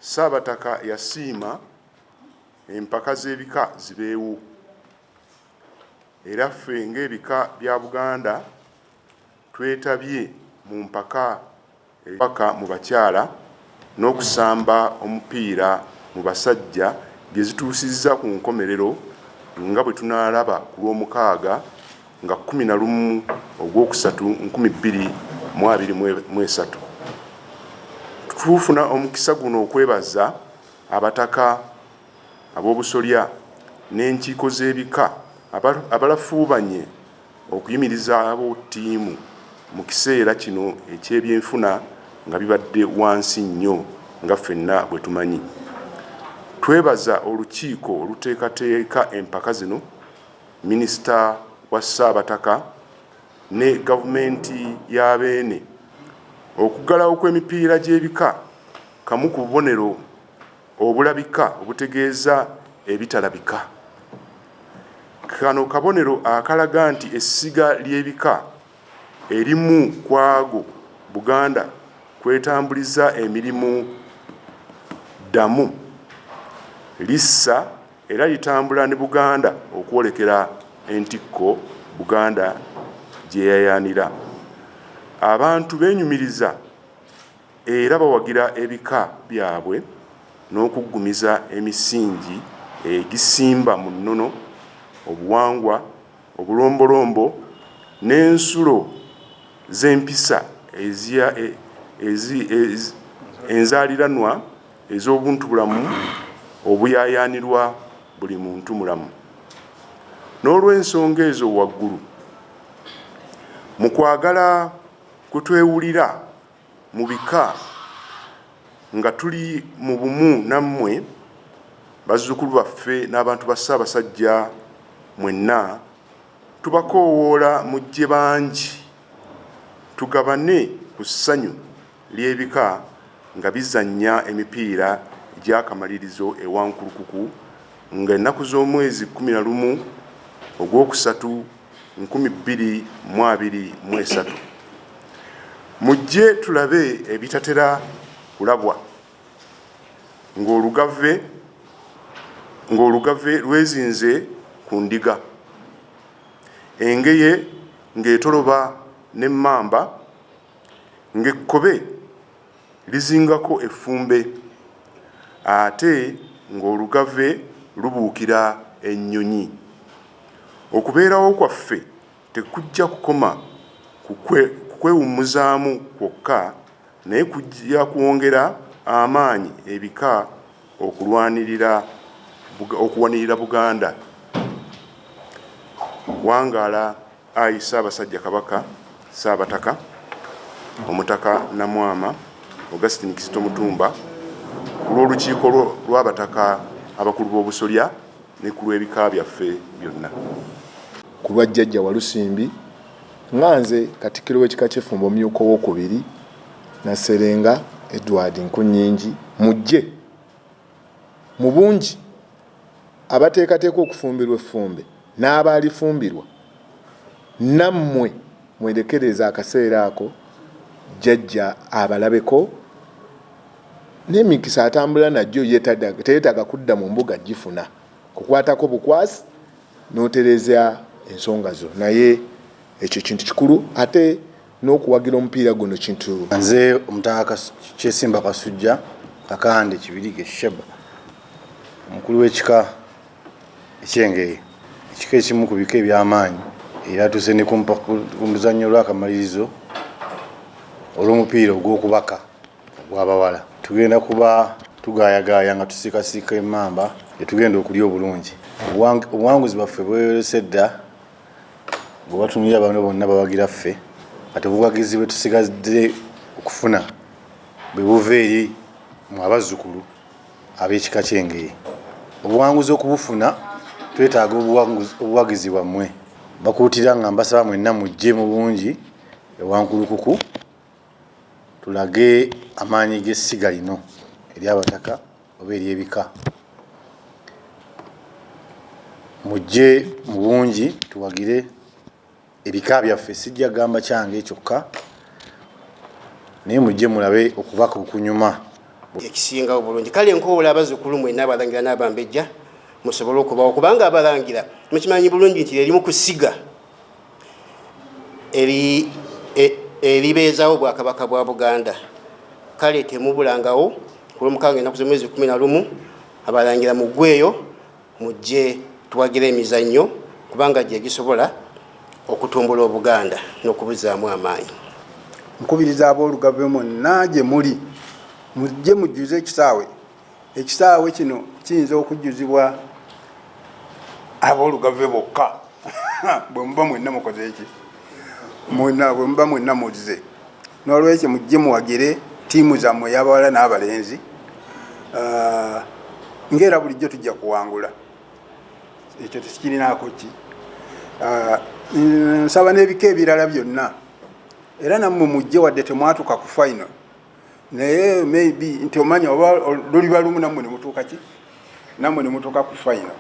Ssaabataka yasiima empaka z'ebika zibeewo, era ffe ng'ebika bya Buganda twetabye mu mpaka paka mu bakyala n'okusamba omupiira mu basajja bye zituusizza ku nkomerero nga bwe tunaalaba ku lw'omukaaga nga 11 Ogwokusatu 2023. Tufuna omukisa guno okwebaza abataka ab'obusolya n'enkiiko z'ebika abalafuubanye okuyimiriza ab'ottiimu mu kiseera kino eky'ebyenfuna nga bibadde wansi nnyo nga ffenna bwe tumanyi. Twebaza olukiiko oluteekateeka empaka zino, minisita wa Ssaabataka ne gavumenti y'abeene. Okuggalawo kw'emipiira gy'ebika kamu ku bubonero obulabika obutegeeza ebitalabika. Kano kabonero akalaga nti essiga ly'ebika erimu kwago Buganda kwetambuliza emirimu ddamu lissa era litambula ne Buganda okwolekera entikko Buganda gye yayaanira. Abantu beenyumiriza era bawagira ebika byabwe n'okuggumiza emisingi egisimba mu nnono, obuwangwa, obulombolombo n'ensulo z'empisa enzaaliranwa ez'obuntubulamu obuyaayaanirwa buli muntu mulamu. N'olw'ensonga ezo waggulu, mu kwagala kwe twewulira mu bika nga tuli mu bumu nammwe bazzukulu baffe n'abantu ba Ssaabasajja mwenna, tubakoowoola mujje bangi tugabane ku ssanyu ly'ebika nga bizannya emipiira egy'akamalirizo e Wankulukuku nga ennaku z'omwezi 11 Ogwokusatu 2023. Mujje tulabe ebitatera kulabwa ng'Olugave lwezinze ku Ndiga, engeye ng'etoloba ne Mmamba, ng'ekkobe lizingako effumbe, ate ng'Olugave lubuukira ennyonyi. Okubeerawo kwaffe tekujja kukoma ku kwewummuzaamu kwokka, naye kujja kwongera amaanyi ebika okuwanirira Buganda. Wangaala ayi Ssaabasajja Kabaka Ssaabataka Omutaka Namwama Augustine Kizito Mutumba, ku lw'olukiiko lw'abataka abakulu b'obusolya ne ku lw'ebika byaffe byonna. Ku lwa Jjajja Walusimbi, nganze Katikkiro w'ekika ky'Effumba omumyuka owookubiri Naserenga Edward Nkunyingi, mujje mu bungi abateekateeka okufumbirwa effumbe n'abaalifumbirwa, nammwe mwerekereza akaseera ako Jjajja abalabeko, n'emikisa atambula najjo teyeetaaga kudda mu mbuga gifuna kukwatako bukwasi n'otereza ensonga zo, naye ekyo kintu kikulu, ate n'okuwagira omupiira guno kintu. Nze Omutaka Kyesimba Kasujja Kakande Kibirige Sheba, omukulu w'ekika eky'Engeye, ekika ekimu ku bika eby'amaanyi era tuse ne ku muzannyo lw'akamalirizo olw'omupiira ogw'okubaka ogw'abawala. Tugenda kuba tugaayagaaya nga tusiikasiika Emmamba etugenda okulya obulungi. Obuwanguzi bwaffe bweyolese dda bwe batunulira bano bonna bawagira ffe, kati obuwagizi bwe tusigadde okufuna bwe buva eri mu abazzukulu ab'ekika ky'Engeye. Obuwanguzi okubufuna twetaaga obuwagizi bwammwe. Bakuutira nga mbasaba mwenna mujje mu bungi e Wankulukuku tulage amaanyi g'essiga lino ery'abataka oba ery'ebika. Mujje mu bungi tuwagire ebika byaffe, sijja gamba kyange kyokka, naye mujje mulabe okubaka okunyuma ekisinga obulungi. Kale nkoola abazzukulu mwenna abalangira n'abambejja musobole okubawo, kubanga abalangira mukimanyi bulungi nti erimu kusiga eribeezaawo Bwakabaka bwa Buganda. Kale temubulangawo ku Lwomukaaga ennaku z'omwezi 11 abalangira muggweeyo mujje tuwagira emizannyo, kubanga gye gisobola okutumbula Obuganda n'okubuzaamu amaanyi. Nkubiriza ab'Olugave mwonna gye muli mujje mujjuze ekisaawe. Ekisaawe kino kiyinza okujjuzibwa ab'Olugave bokka bwe muba mwenna mukoze eki, bwe muba mwenna muzze. N'olwekyo mujje muwagire ttiimu zammwe ey'abawala n'abalenzi, ng'era bulijjo tujja kuwangula. Ekyo tekirinaako ki. Nsaba n'ebika ebirala byonna era nammwe mujje wadde temwatuuka ku final, naye maybe nti omanya oba luliba lumu nammwe ne mutuuka ki, nammwe ne mutuuka ku final.